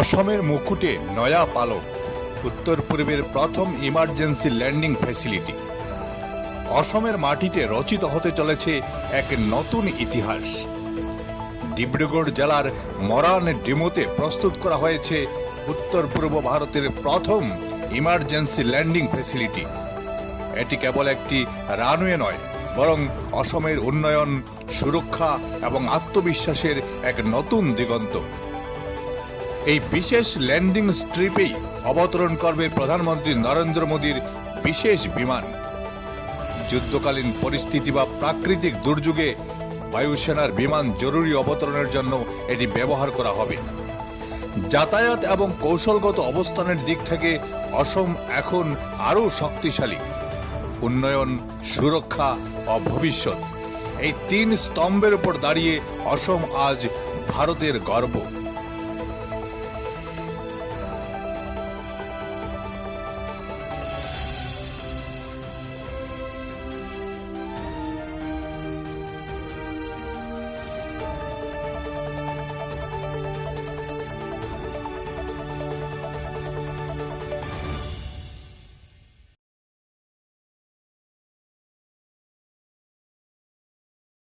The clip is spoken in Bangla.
অসমের মুকুটে নয়া পালক, উত্তর পূর্বের প্রথম ইমার্জেন্সি ল্যান্ডিং ফ্যাসিলিটি। অসমের মাটিতে রচিত হতে চলেছে এক নতুন ইতিহাস। ডিব্রুগড় জেলার মরান ডিমোতে প্রস্তুত করা হয়েছে উত্তর পূর্ব ভারতের প্রথম ইমার্জেন্সি ল্যান্ডিং ফ্যাসিলিটি। এটি কেবল একটি রানওয়ে নয়, বরং অসমের উন্নয়ন, সুরক্ষা এবং আত্মবিশ্বাসের এক নতুন দিগন্ত। এই বিশেষ ল্যান্ডিং স্ট্রিপেই অবতরণ করবে প্রধানমন্ত্রী নরেন্দ্র মোদীর বিশেষ বিমান। যুদ্ধকালীন পরিস্থিতি বা প্রাকৃতিক দুর্যোগে বায়ুসেনার বিমান জরুরি অবতরণের জন্য এটি ব্যবহার করা হবে। যাতায়াত এবং কৌশলগত অবস্থানের দিক থেকে অসম এখন আরও শক্তিশালী। উন্নয়ন, সুরক্ষা ও ভবিষ্যৎ, এই তিন স্তম্ভের উপর দাঁড়িয়ে অসম আজ ভারতের গর্ব।